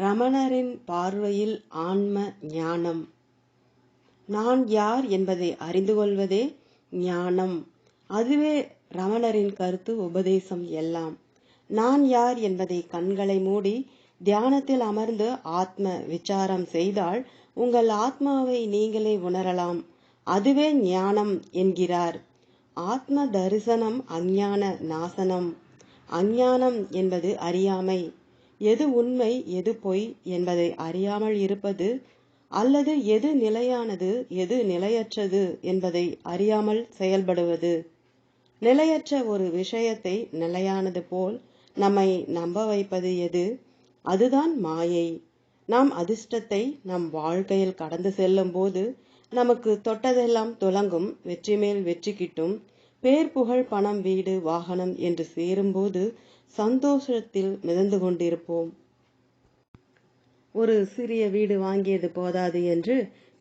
ரமணரின் பார்வையில் ஆன்ம ஞானம். நான் யார் என்பதை அறிந்து கொள்வதே ஞானம். அதுவே ரமணரின் கருத்து உபதேசம் எல்லாம். நான் யார் என்பதை கண்களை மூடி தியானத்தில் அமர்ந்து ஆத்ம விசாரம் செய்தால் உங்கள் ஆத்மாவை நீங்களே உணரலாம். அதுவே ஞானம் என்கிறார். ஆத்ம தரிசனம் அஞ்ஞான நாசனம். அஞ்ஞானம் என்பது அறியாமை. எது உண்மை எது பொய் என்பதை அறியாமல் இருப்பது, அல்லது எது நிலையானது எது நிலையற்றது என்பதை அறியாமல் செயல்படுவது. நிலையற்ற ஒரு விஷயத்தை நிலையானது போல் நம்மை நம்ப வைப்பது எது? அதுதான் மாயை. நாம் அதிர்ஷ்டத்தை நம் வாழ்க்கையில் கடந்து செல்லும் போது நமக்கு தொட்டதெல்லாம் துலங்கும், வெற்றி மேல் வெற்றி கிட்டும், பேர் புகழ் பணம் வீடு வாகனம் என்று சேரும்போது சந்தோஷத்தில் மிதந்து கொண்டிருப்போம். ஒரு சிறிய வீடு வாங்கியது போதாது என்று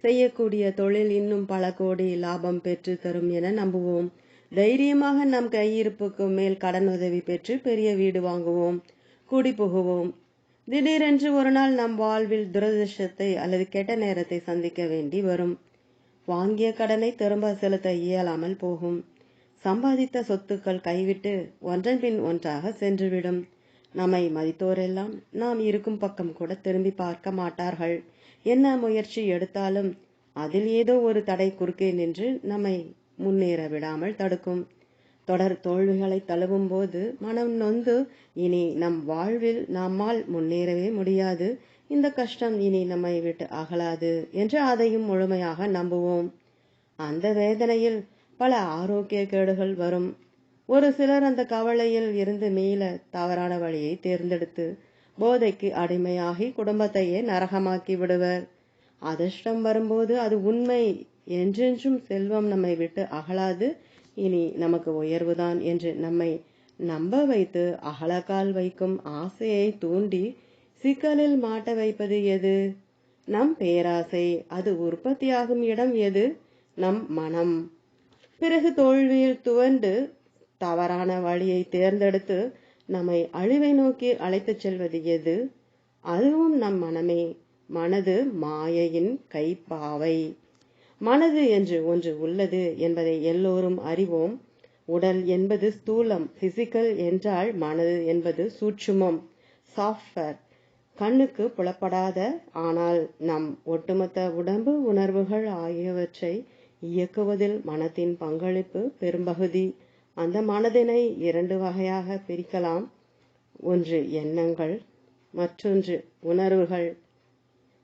செய்யக்கூடிய தொழில் இன்னும் பல கோடி லாபம் பெற்று தரும் என நம்புவோம். தைரியமாக நம் கையிருப்புக்கு மேல் கடன் உதவி பெற்று பெரிய வீடு வாங்குவோம், குடி புகுவோம். திடீரென்று ஒரு நாள் நம் வாழ்வில் துரதிர்ஷ்டத்தை அல்லது கெட்ட நேரத்தை சந்திக்க வேண்டி வரும். வாங்கிய கடனை திரும்ப செலுத்த இயலாமல் போகும். சம்பாதித்த சொத்துக்கள் கைவிட்டு ஒன்றன் பின் ஒன்றாக சென்றுவிடும். நம்மை மதித்தோரெல்லாம் நாம் இருக்கும் பக்கம் கூட திரும்பி பார்க்க மாட்டார்கள். என்ன முயற்சி எடுத்தாலும் அதில் ஏதோ ஒரு தடை குறுக்கே நின்று நம்மை முன்னேற விடாமல் தடுக்கும். தொடர் தோல்விகளை தழுவும் போது மனம் நொந்து இனி நம் வாழ்வில் நம்மால் முன்னேறவே முடியாது, இந்த கஷ்டம் இனி நம்மை விட்டு அகலாது என்று அதையும் முழுமையாக நம்புவோம். அந்த வேதனையில் பல ஆரோக்கிய கேடுகள் வரும். ஒரு சிலர் அந்த கவலையில் இருந்து மீள தவறான வழியை தேர்ந்தெடுத்து போதைக்கு அடிமையாகி குடும்பத்தையே நரகமாக்கி விடுவர். அதிர்ஷ்டம் வரும்போது அது உண்மை, என்றென்றும் செல்வம் நம்மை விட்டு அகலாது, இனி நமக்கு உயர்வுதான் என்று நம்மை நம்ப வைத்து அகலக்கால் வைக்கும் ஆசையை தூண்டி சிக்கலில் மாட்ட வைப்பது எது? நம் பேராசை. அது உற்பத்தியாகும் இடம் எது? நம் மனம். பிறகு தோல்வியில் துவண்டு தவறான வழியை தேர்ந்தெடுத்து நம்மை அழிவை நோக்கி அழைத்துச் செல்வது எது? அதுவும் நம் மனமே. மனது மாயையின் கைப்பாவை. மனது என்று ஒன்று உள்ளது என்பதை எல்லோரும் அறிவோம். உடல் என்பது ஸ்தூலம், பிசிக்கல் என்றால் மனது என்பது சூட்சுமம், சாஃப்ட்வேர், கண்ணுக்கு புலப்படாத, ஆனால் நம் ஒட்டுமொத்த உடம்பு உணர்வுகள் ஆகியவற்றை இயக்குவதில் மனத்தின் பங்களிப்பு பெரும்பகுதி. அந்த மனதினை இரண்டு வகையாக பிரிக்கலாம். ஒன்று எண்ணங்கள், மற்றொன்று உணர்வுகள்.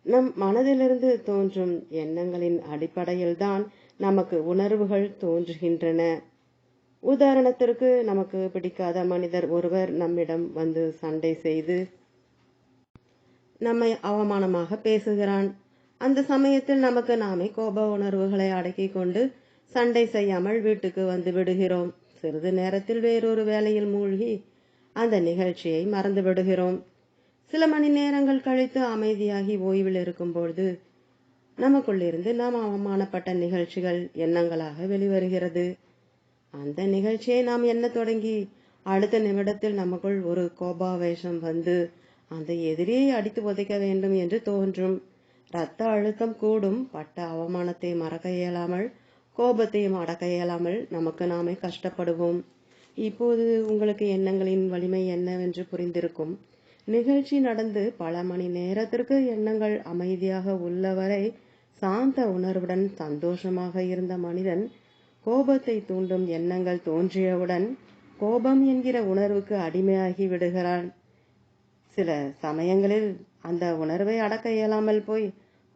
நம் மனதிலிருந்து தோன்றும் எண்ணங்களின் அடிப்படையில்தான் நமக்கு உணர்வுகள் தோன்றுகின்றன. உதாரணத்திற்கு, நமக்கு பிடிக்காத மனிதர் ஒருவர் நம்மிடம் வந்து சண்டை செய்து நம்மை அவமானமாக பேசுகிறான். அந்த சமயத்தில் நமக்கு நாமே கோப உணர்வுகளை அடக்கி கொண்டு சண்டை செய்யாமல் வீட்டுக்கு வந்து விடுகிறோம். சிறிது நேரத்தில் வேறொரு வேலையில் மூழ்கி அந்த நிகழ்ச்சியை மறந்து விடுகிறோம். சில மணி நேரங்கள் கழித்து அமைதியாகி ஓய்வில் இருக்கும்பொழுது நமக்குள்ளிருந்து நாம் அவமானப்பட்ட நிகழ்ச்சிகள் எண்ணங்களாக வெளிவருகிறது. அந்த நிகழ்ச்சியை நாம் எண்ண தொடங்கி அடுத்த நிமிடத்தில் நமக்குள் ஒரு கோபாவேசம் வந்து அந்த எதிரியை அடித்து உதைக்க வேண்டும் என்று தோன்றும். இரத்த அழுத்தம் கூடும். பட்ட அவமானத்தை மறக்க இயலாமல், கோபத்தையும் அடக்க இயலாமல் நமக்கு நாமே கஷ்டப்படுவோம். இப்போது உங்களுக்கு எண்ணங்களின் வலிமை என்னவென்று புரிந்திருக்கும். நிகழ்ச்சி நடந்து பல மணி நேரத்திற்கு எண்ணங்கள் அமைதியாக உள்ளவரை சாந்த உணர்வுடன் சந்தோஷமாக இருந்த மனிதன் கோபத்தை தூண்டும் எண்ணங்கள் தோன்றியவுடன் கோபம் என்கிற உணர்வுக்கு அடிமையாகி விடுகிறான். சில சமயங்களில் அந்த உணர்வை அடக்க இயலாமல் போய்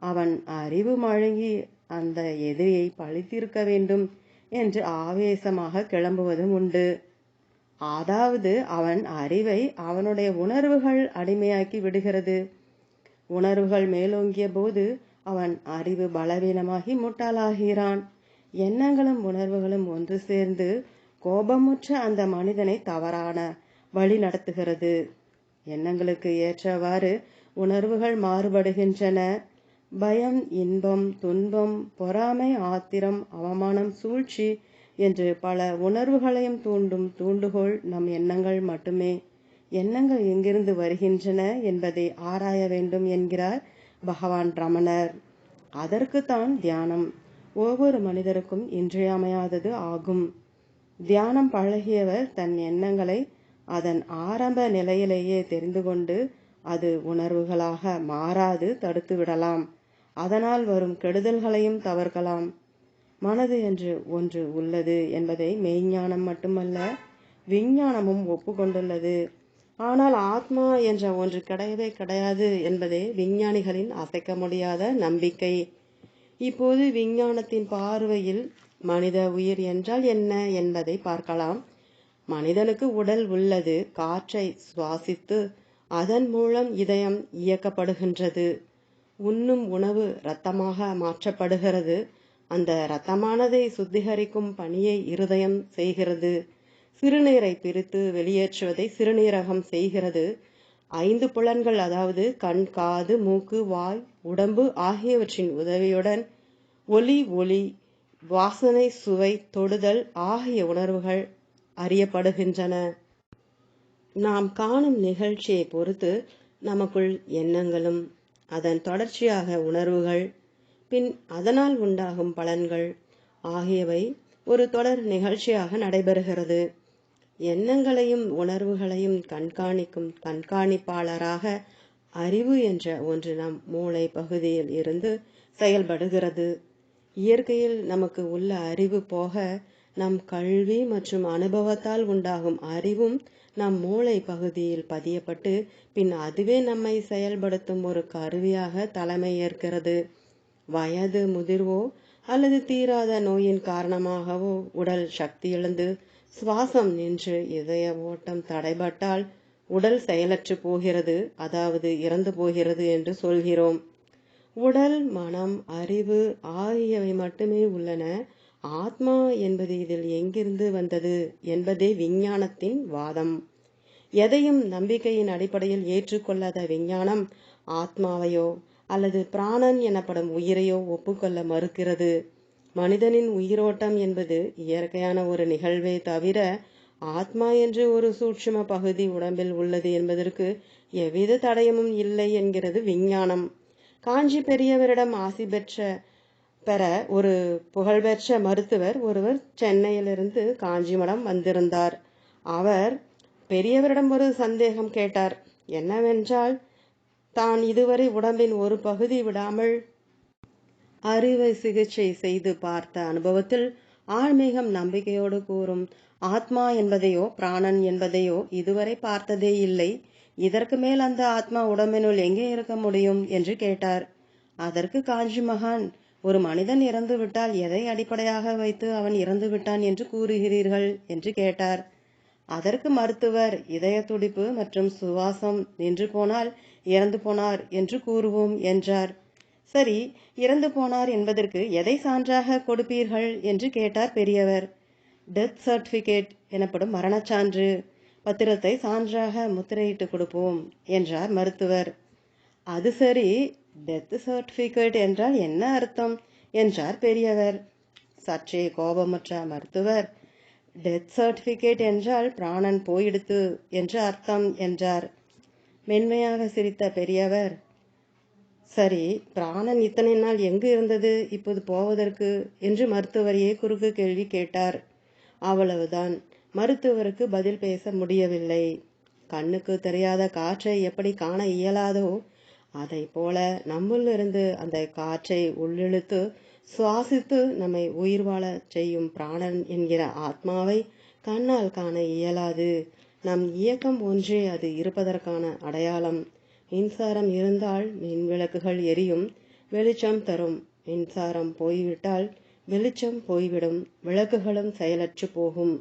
அவன் அறிவு மழுங்கி அந்த எதிரியை பழித்தீர்க்க வேண்டும் என்று ஆவேசமாக கிளம்புவதும் உண்டு. அதாவது அவன் அறிவை அவனுடைய உணர்வுகள் அடிமையாக்கி விடுகிறது. உணர்வுகள் மேலோங்கிய போது அவன் அறிவு பலவீனமாகி முட்டாளாகிறான். எண்ணங்களும் உணர்வுகளும் ஒன்று சேர்ந்து கோபமுற்ற அந்த மனிதனை தவறான வழி நடத்துகிறது. எண்ணங்களுக்கு ஏற்றவாறு உணர்வுகள் மாறுபடுகின்றன. பயம், இன்பம், துன்பம், பொறாமை, ஆத்திரம், அவமானம், சூழ்ச்சி என்று பல உணர்வுகளையும் தூண்டும் தூண்டுகோல் நம் எண்ணங்கள் மட்டுமே. எண்ணங்கள் எங்கிருந்து வருகின்றன என்பதை ஆராய வேண்டும் என்கிறார் பகவான் ரமணர். அதற்குத்தான் தியானம் ஒவ்வொரு மனிதருக்கும் இன்றியமையாதது ஆகும். தியானம் பழகியவர் தன் எண்ணங்களை அதன் ஆரம்ப நிலையிலேயே தெரிந்து கொண்டு அது உணர்வுகளாக மாறாது தடுத்து விடலாம். அதனால் வரும் கெடுதல்களையும் தவிர்க்கலாம். மனது என்று ஒன்று உள்ளது என்பதை மெய்ஞானம் மட்டுமல்ல, விஞ்ஞானமும் ஒப்புக்கொண்டுள்ளது. ஆனால் ஆத்மா என்ற ஒன்று கிடையவே கிடையாது என்பதே விஞ்ஞானிகளின் அசைக்க முடியாத நம்பிக்கை. இப்போது விஞ்ஞானத்தின் பார்வையில் மனித உயிர் என்றால் என்ன என்பதை பார்க்கலாம். மனிதனுக்கு உடல் உள்ளது. காற்றை சுவாசித்து அதன் மூலம் இதயம் இயக்கப்படுகின்றது. உண்ணும் உணவு இரத்தமாக மாற்றப்படுகிறது. அந்த இரத்தமானதை சுத்திகரிக்கும் பணியை இருதயம் செய்கிறது. சிறுநீரை பிரித்து வெளியேற்றுவதை சிறுநீரகம் செய்கிறது. 5 புலன்கள், அதாவது கண், காது, மூக்கு, வாய், உடம்பு ஆகியவற்றின் உதவியுடன் ஒலி, வாசனை, சுவை, தொடுதல் ஆகிய உணர்வுகள் அறியப்படுகின்றன. நாம் காணும் நிகழ்ச்சியை பொறுத்து நமக்குள் எண்ணங்களும், அதன் தொடர்ச்சியாக உணர்வுகள், பின் அதனால் உண்டாகும் பலன்கள் ஆகியவை ஒரு தொடர் நிகழ்ச்சியாக நடைபெறுகிறது. எண்ணங்களையும் உணர்வுகளையும் கண்காணிக்கும் கண்காணிப்பாளராக அறிவு என்ற ஒன்று நம் மூளை பகுதியில் இருந்து செயல்படுகிறது. இயற்கையில் நமக்கு உள்ள அறிவு போக நம் கல்வி மற்றும் அனுபவத்தால் உண்டாகும் அறிவும் நம் மூளை பகுதியில் பதியப்பட்டு பின் அதுவே நம்மை செயல்படுத்தும் ஒரு கருவியாக தலைமை ஏற்கிறது. வயது முதிர்வோ அல்லது தீராத நோயின் காரணமாகவோ உடல் சக்தியிழந்து சுவாசம் நின்று இதய ஓட்டம் தடைபட்டால் உடல் செயலற்று போகிறது, அதாவது இறந்து போகிறது என்று சொல்கிறோம். உடல், மனம், அறிவு ஆகியவை மட்டுமே உள்ளன. ஆத்மா என்பது இதில் எங்கிருந்து வந்தது என்பதே விஞ்ஞானத்தின் வாதம். எதையும் நம்பிக்கையின் அடிப்படையில் ஏற்றுக்கொள்ளாத விஞ்ஞானம் ஆத்மாவையோ அல்லது பிராணன் எனப்படும் உயிரையோ ஒப்புக்கொள்ள மறுக்கிறது. மனிதனின் உயிரோட்டம் என்பது இயற்கையான ஒரு நிகழ்வே தவிர ஆத்மா என்று ஒரு சூட்சும பகுதி உடம்பில் உள்ளது என்பதற்கு எவ்வித தடயமும் இல்லை என்கிறது விஞ்ஞானம். காஞ்சி பெரியவரிடம் ஆசி பெற ஒரு புகழ்பெற்ற மருத்துவர் ஒருவர் சென்னையிலிருந்து காஞ்சிமடம் வந்திருந்தார். அவர் பெரியவரிடம் ஒரு சந்தேகம் கேட்டார். என்னவென்றால், தான் இதுவரை உடம்பின் ஒரு பகுதி விடாமல் அறுவை சிகிச்சை செய்து பார்த்த அனுபவத்தில் ஆன்மீகம் நம்பிக்கையோடு கூறும் ஆத்மா என்பதையோ பிராணன் என்பதையோ இதுவரை பார்த்ததே இல்லை. இதற்கு மேல் அந்த ஆத்மா உடம்பினுள் எங்கே இருக்க முடியும் என்று கேட்டார். அதற்கு காஞ்சி மகான், ஒரு மனிதன் இறந்து விட்டால் எதை அடிப்படையாக வைத்து அவன் இறந்து விட்டான் என்று கூறுகிறீர்கள் என்று கேட்டார். அதற்கு மருத்துவர், இதய துடிப்பு மற்றும் சுவாசம் நின்று போனால் இறந்து போனார் என்று கூறுவோம் என்றார். சரி, இறந்து போனார் என்பதற்கு எதை சான்றாக கொடுப்பீர்கள் என்று கேட்டார் பெரியவர். டெத் சர்டிபிகேட் எனப்படும் மரணச்சான்று பத்திரத்தை சான்றாக முத்திரையிட்டு கொடுப்போம் என்றார் மருத்துவர். அது சரி, டெத் சர்டிபிகேட் என்றால் என்ன அர்த்தம் என்றார் பெரியவர். சற்றே கோபமுற்ற மருத்துவர், டெத் சர்டிபிகேட் என்றால் பிராணன் போயிடுத்து என்று அர்த்தம் என்றார். மென்மையாக சிரித்த பெரியவர், சரி, பிராணன் இத்தனை நாள் எங்கு இருந்தது இப்போது போவதற்கு என்று மருத்துவரையே குறுக்கு கேள்வி கேட்டார். அவ்வளவுதான். மருத்துவருக்கு பதில் பேச முடியவில்லை. கண்ணுக்கு தெரியாத காற்றை எப்படி காண இயலாதோ அதை போல நம்முள்ளிருந்து அந்த காற்றை உள்ளிழுத்து சுவாசித்து நம்மை உயிர் வாழ செய்யும் பிராணன் என்கிற ஆத்மாவை கண்ணால் காண இயலாது. நம் இயக்கம் ஒன்றே அது இருப்பதற்கான அடையாளம். மின்சாரம் இருந்தால் மின் விளக்குகள் எரியும், வெளிச்சம் தரும். மின்சாரம் போய்விட்டால் வெளிச்சம் போய்விடும், விளக்குகளும் செயலற்று போகும்.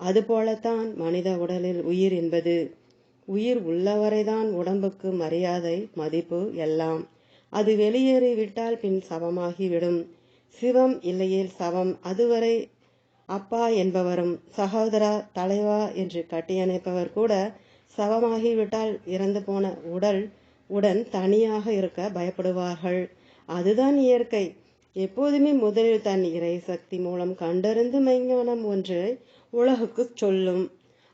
அதுபோலத்தான் மனித உடலில் உயிர் என்பது. உயிர் உள்ளவரைதான் உடம்புக்கு மரியாதை, மதிப்பு எல்லாம். அது வெளியேறிவிட்டால் பின் சவமாகிவிடும். சிவம் இல்லையேல் சவம். அதுவரை அப்பா என்பவரும் சகோதரா, தலைவா என்று கட்டியணைப்பவர் கூட சவமாகிவிட்டால் இறந்து போன உடன் தனியாக இருக்க பயப்படுவார்கள். அதுதான் இயற்கை. எப்போதுமே முதலில் தன் இறை சக்தி மூலம் கண்டறிந்து மெய்ஞானம் ஒன்று உலகுக்கு சொல்லும்.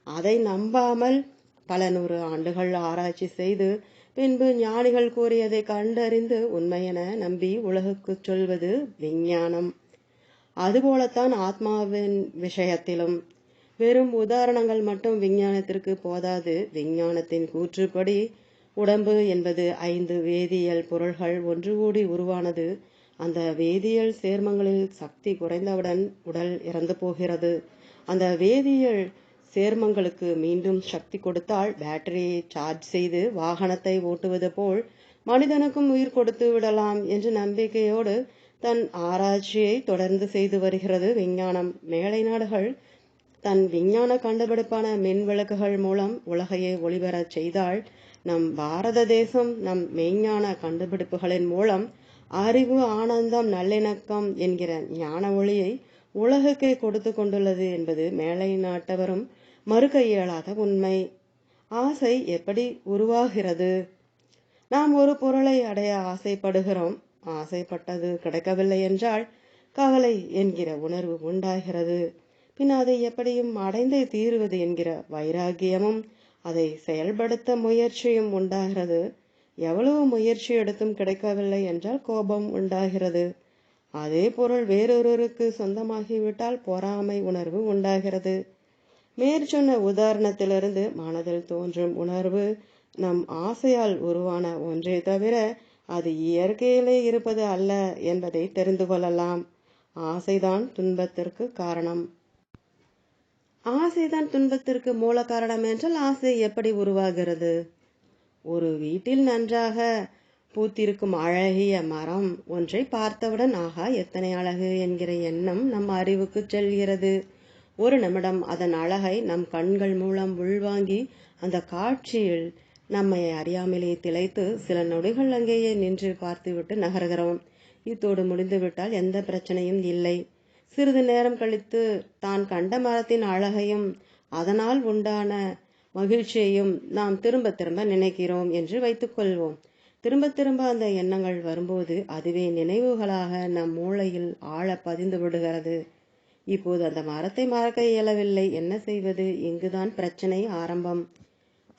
அதை நம்பாமல் பல 100 ஆண்டுகள் ஆராய்ச்சி செய்து பின்பு ஞானிகள் கூறியதை கண்டறிந்து உண்மையென நம்பி உலகுக்குச் சொல்வது விஞ்ஞானம். அதுபோலத்தான் ஆத்மாவின் விஷயத்திலும் வெறும் உதாரணங்கள் மட்டும் விஞ்ஞானத்திற்கு போதாது. விஞ்ஞானத்தின் கூற்றுப்படி உடம்பு என்பது 5 வேதியியல் பொருள்கள் ஒன்று கூடி உருவானது. அந்த வேதியியல் சேர்மங்களில் சக்தி குறைந்தவுடன் உடல் இறந்து போகிறது. அந்த வேதியியல் சேர்மங்களுக்கு மீண்டும் சக்தி கொடுத்தால் பேட்டரியை சார்ஜ் செய்து வாகனத்தை ஓட்டுவது போல் மனிதனுக்கும் உயிர் கொடுத்து விடலாம் என்ற நம்பிக்கையோடு தன் ஆராய்ச்சியை தொடர்ந்து செய்து வருகிறது விஞ்ஞானம். மேலை நாடுகள் தன் விஞ்ஞான கண்டுபிடிப்பான மின் விளக்குகள் மூலம் உலகையே ஒளிபெறச் செய்தால், நம் பாரத தேசம் நம் மெய்ஞான கண்டுபிடிப்புகளின் மூலம் அறிவு, ஆனந்தம், நல்லிணக்கம் என்கிற ஞான ஒளியை உலகுக்கே கொடுத்து கொண்டுள்ளது என்பது மேலை நாட்டவரும் மறுக்க இயலாத உண்மை. ஆசை எப்படி உருவாகிறது? நாம் ஒரு பொருளை அடைய ஆசைப்படுகிறோம். ஆசைப்பட்டது கிடைக்கவில்லை என்றால் கவலை என்கிற உணர்வு உண்டாகிறது. பின் அதை எப்படியும் அடைந்தே தீருவது என்கிற வைராகியமும் அதை செயல்படுத்த முயற்சியும் உண்டாகிறது. எவ்வளவு முயற்சி எடுத்தும் கிடைக்கவில்லை என்றால் கோபம் உண்டாகிறது. அதே பொருள் வேறொருவருக்கு சொந்தமாகிவிட்டால் பொறாமை உணர்வு உண்டாகிறது. மேற்சொன்ன உதாரணத்திலிருந்து மனதில் தோன்றும் உணர்வு நம் ஆசையால் உருவான ஒன்றே தவிர அது இயற்கையிலே இருப்பது அல்ல என்பதை தெரிந்து கொள்ளலாம். ஆசைதான் துன்பத்திற்கு காரணம். ஆசைதான் துன்பத்திற்கு மூல காரணம் என்றால் ஆசை எப்படி உருவாகிறது? ஒரு வீட்டில் நன்றாக பூத்திருக்கும் அழகிய மரம் ஒன்றை பார்த்தவுடன் ஆகா எத்தனை அழகு என்கிற எண்ணம் நம் அறிவுக்கு செல்கிறது. ஒரு நிமிடம் அதன் அழகை நம் கண்கள் மூலம் உள்வாங்கி அந்த காட்சியில் நம்மை அறியாமலே திளைத்து சில நொடிகள் அங்கேயே நின்று பார்த்துவிட்டு நகர்கிறோம். இத்தோடு முடிந்துவிட்டால் எந்த பிரச்சனையும் இல்லை. சிறிது நேரம் கழித்து தான் கண்ட மரத்தின் அழகையும் அதனால் உண்டான மகிழ்ச்சியையும் நாம் திரும்ப திரும்ப நினைக்கிறோம் என்று வைத்துக்கொள்வோம். திரும்ப திரும்ப அந்த எண்ணங்கள் வரும்போது அதுவே நினைவுகளாக நம் மூளையில் ஆழ பதிந்து விடுகிறது. இப்போது அந்த மரத்தை மறக்க இயலவில்லை. என்ன செய்வது? இங்குதான் பிரச்சனை ஆரம்பம்.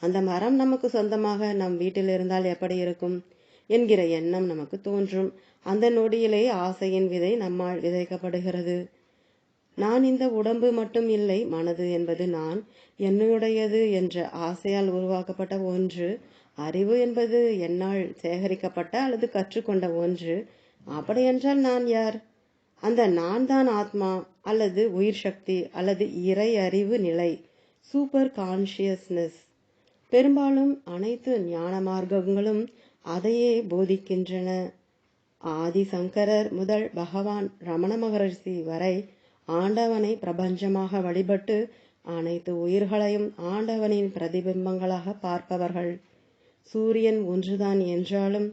அந்த மரம் நமக்கு சொந்தமாக நம் வீட்டில் இருந்தால் எப்படி இருக்கும் என்கிற எண்ணம் நமக்கு தோன்றும். அந்த நொடியிலே ஆசையின் விதை நம்மால் விதைக்கப்படுகிறது. நான் இந்த உடம்பு மட்டும் இல்லை, மனது என்பது நான், என்னுடையது என்ற ஆசையால் உருவாக்கப்பட்ட ஒன்று. அறிவு என்பது என்னால் சேகரிக்கப்பட்ட அல்லது கற்றுக்கொண்ட ஒன்று. அப்படியென்றால் நான் யார்? அந்த நான் தான் ஆத்மா அல்லது உயிர் சக்தி அல்லது இறை அறிவு நிலை, சூப்பர் கான்ஷியஸ்னஸ். பெரும்பாலும் அனைத்து ஞான மார்க்கங்களும் அதையே போதிக்கின்றன. ஆதி சங்கரர் முதல் பகவான் ரமண மகரிஷி வரை ஆண்டவனை பிரபஞ்சமாக வழிபட்டு அனைத்து உயிர்களையும் ஆண்டவனின் பிரதிபிம்பங்களாக பார்ப்பவர்கள். சூரியன் ஒன்றுதான் என்றாலும்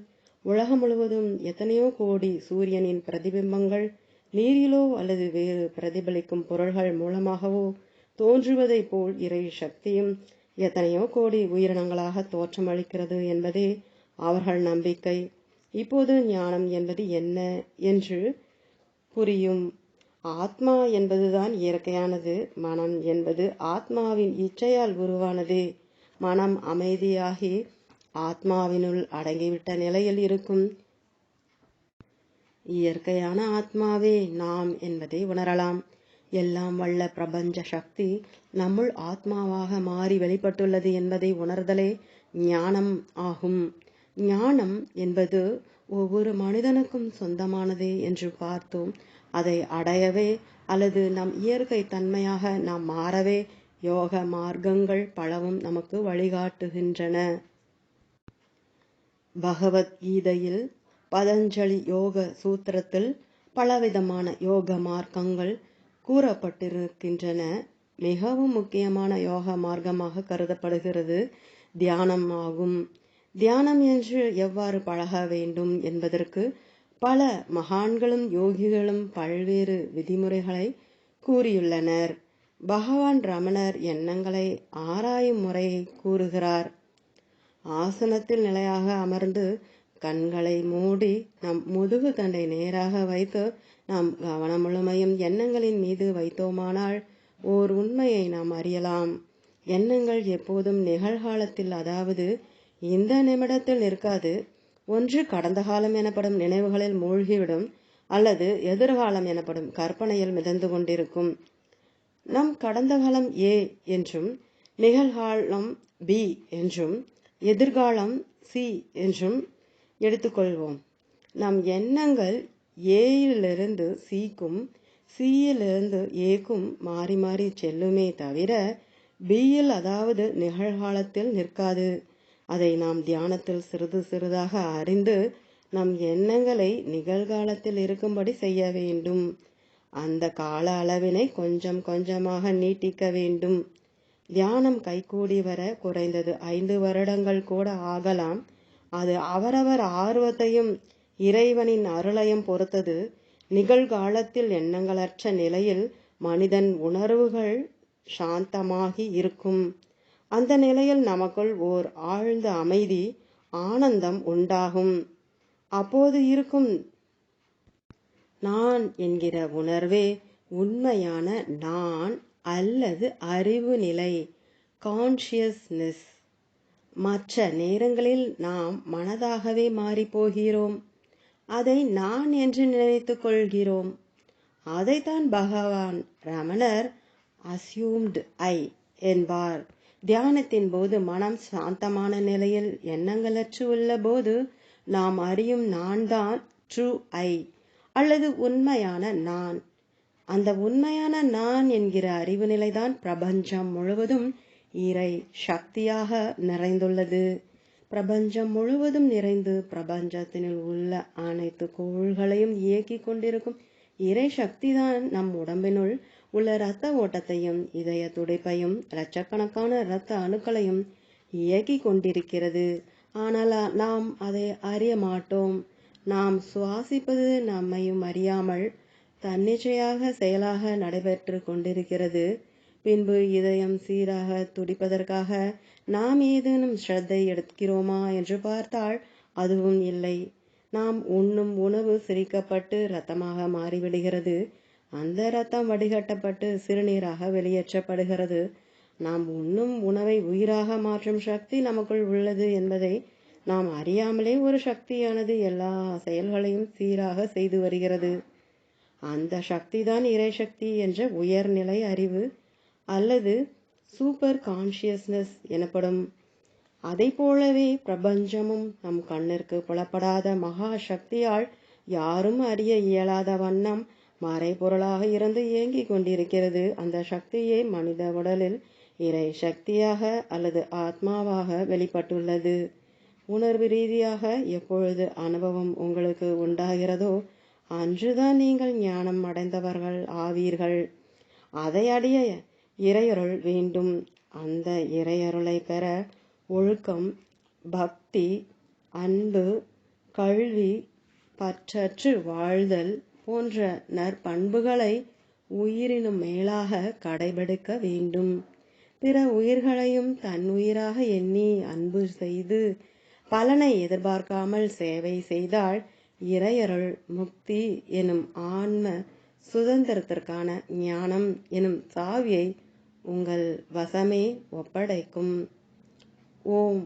உலகம் முழுவதும் எத்தனையோ கோடி சூரியனின் பிரதிபிம்பங்கள் நீரிலோ அல்லது வேறு பிரதிபலிக்கும் பொருள்கள் மூலமாகவோ தோன்றுவதைப் போல் இறை சக்தியும் எத்தனையோ கோடி உயிரினங்களாக தோற்றமளிக்கிறது என்பதே அவர்கள் நம்பிக்கை. இப்போது ஞானம் என்பது என்ன என்று புரியும். ஆத்மா என்பதுதான் இயற்கையானது. மனம் என்பது ஆத்மாவின் இச்சையால் உருவானது. மனம் அமைதியாகி ஆத்மாவினுள் அடங்கிவிட்ட நிலையில் இருக்கும் இயற்கையான ஆத்மாவே நாம் என்பதை உணரலாம். எல்லாம் வல்ல பிரபஞ்ச சக்தி நம்முள் ஆத்மாவாக மாறி வெளிப்பட்டுள்ளது என்பதை உணர்தலே ஞானம் ஆகும். ஞானம் என்பது ஒவ்வொரு மனிதனுக்கும் சொந்தமானது என்று பார்த்தோம். அதை அடையவே அல்லது நம் இயற்கை தன்மையாக நாம் மாறவே யோக மார்க்கங்கள் பலவும் நமக்கு வழிகாட்டுகின்றன. பகவத்கீதையில் பதஞ்சலி யோக சூத்திரத்தில் பலவிதமான யோக மார்க்கங்கள் கூறப்பட்டிருக்கின்றன. மிகவும் முக்கியமான யோக மார்க்கமாக கருதப்படுகிறது தியானம் ஆகும். தியானம் என்று எவ்வாறு பழக வேண்டும் என்பதற்கு பல மகான்களும் யோகிகளும் பல்வேறு விதிமுறைகளை கூறியுள்ளனர். பகவான் ரமணர் எண்ணங்களை ஆராயும் முறையை கூறுகிறார். ஆசனத்தில் நிலையாக அமர்ந்து கண்களை மூடி நம் முதுகு தண்டை நேராக வைத்து நாம் கவனம் முழுமையும் எண்ணங்களின் மீது வைத்தோமானால் ஓர் உண்மையை நாம் அறியலாம். எண்ணங்கள் எப்போதும் நிகழ்காலத்தில், அதாவது இந்த நிமிடத்தில் இருக்காது. ஒன்று கடந்த காலம் எனப்படும் நினைவுகளில் மூழ்கிவிடும், அல்லது எதிர்காலம் எனப்படும் கற்பனையில் மிதந்து கொண்டிருக்கும். நம் கடந்த காலம் A என்றும், நிகழ்காலம் B என்றும், எதிர்காலம் C என்றும் எடுத்துக்கொள்வோம். நம் எண்ணங்கள் Aயிலிருந்து Cக்கும், Cயிலிருந்து Aக்கும் மாறி மாறி செல்லுமே தவிர Bயில், அதாவது நிகழ்காலத்தில் நிற்காது. அதை நாம் தியானத்தில் சிறிது சிறிதாக அறிந்து நம் எண்ணங்களை நிகழ்காலத்தில் இருக்கும்படி செய்ய வேண்டும். அந்த கால அளவினை கொஞ்சம் கொஞ்சமாக நீட்டிக்க வேண்டும். தியானம் கைகூடி வர குறைந்தது 5 வருடங்கள் கூட ஆகலாம். அது அவரவர் ஆர்வத்தையும் இறைவனின் அருளையும் பொறுத்தது. நிகழ்காலத்தில் எண்ணங்களற்ற நிலையில் மனிதன் உணர்வுகள் சாந்தமாகி இருக்கும். அந்த நிலையில் நமக்குள் ஓர் ஆழ்ந்த அமைதி, ஆனந்தம் உண்டாகும். அப்போது இருக்கும் நான் என்கிற உணர்வே உண்மையான நான் அல்லது அறிவு நிலை, கான்ஷியஸ்னஸ். மற்ற நேரங்களில் நாம் மனதாகவே மாறிப்போகிறோம். அதை நான் என்று நினைத்துக் கொள்கிறோம். அதைத்தான் பகவான் ரமணர் அஸ்யூம்டு ஐ என்பார். தியானத்தின் போது மனம் சாந்தமான நிலையில் எண்ணங்களற்று உள்ள போது நாம் அறியும் நான் தான் ட்ரூ ஐ, அல்லது உண்மையான நான். அந்த உண்மையான நான் என்கிற அறிவு நிலைதான் பிரபஞ்சம் முழுவதும் இறை சக்தியாக நிறைந்துள்ளது. பிரபஞ்சம் முழுவதும் நிறைந்து பிரபஞ்சத்தினுள் உள்ள அனைத்து கோள்களையும் இயக்கி கொண்டிருக்கும் இறை சக்திதான் நம் உடம்பினுள் உள்ள இரத்த ஓட்டத்தையும் இதய துடிப்பையும் லட்சக்கணக்கான இரத்த அணுக்களையும் இயக்கி கொண்டிருக்கிறது. ஆனால் நாம் அதை அறிய மாட்டோம். நாம் சுவாசிப்பது நம்மையும் அறியாமல் தன்னிச்சையாக செயலாக நடைபெற்று கொண்டிருக்கிறது. பின்பு இதயம் சீராக துடிப்பதற்காக நாம் ஏதேனும் ஸ்ரத்தை எடுக்கிறோமா என்று பார்த்தால் அதுவும் இல்லை. நாம் உண்ணும் உணவு சிரிக்கப்பட்டு இரத்தமாக மாறிவிடுகிறது. அந்த இரத்தம் வடிகட்டப்பட்டு சிறுநீராக வெளியேற்றப்படுகிறது. நாம் உண்ணும் உணவை உயிராக மாற்றும் சக்தி நமக்குள் உள்ளது என்பதை நாம் அறியாமலே ஒரு சக்தியானது எல்லா செயல்களையும் சீராக செய்து வருகிறது. அந்த சக்திதான் இறைசக்தி என்ற உயர்நிலை அறிவு அல்லது சூப்பர் கான்ஷியஸ்னஸ் எனப்படும். அதை போலவே பிரபஞ்சமும் நம் கண்ணிற்கு புலப்படாத மகா சக்தியால் யாரும் அறிய இயலாத வண்ணம் மறைபொருளாக இருந்து இயங்கிக் கொண்டிருக்கிறது. அந்த சக்தியே மனித உடலில் இறை சக்தியாக அல்லது ஆத்மாவாக வெளிப்பட்டுள்ளது. உணர்வு ரீதியாக எப்பொழுது அனுபவம் உங்களுக்கு உண்டாகிறதோ அன்றுதான் நீங்கள் ஞானம் அடைந்தவர்கள் ஆவீர்கள். அதை அடைய இறையருள் வேண்டும். அந்த இறையருளை பெற ஒழுக்கம், பக்தி, அன்பு, கல்வி, பற்றற்று வாழ்தல் போன்ற நற்பண்புகளை உயிரினும் மேலாக கடைபிடிக்க வேண்டும். பிற உயிர்களையும் தன் உயிராக எண்ணி அன்பு செய்து பலனை எதிர்பார்க்காமல் சேவை செய்தால் இறையருள், முக்தி எனும் ஆன்ம சுதந்திரத்திற்கான ஞானம் எனும் சாவியை உங்கள் வசமே ஒப்படைக்கும். ஓம்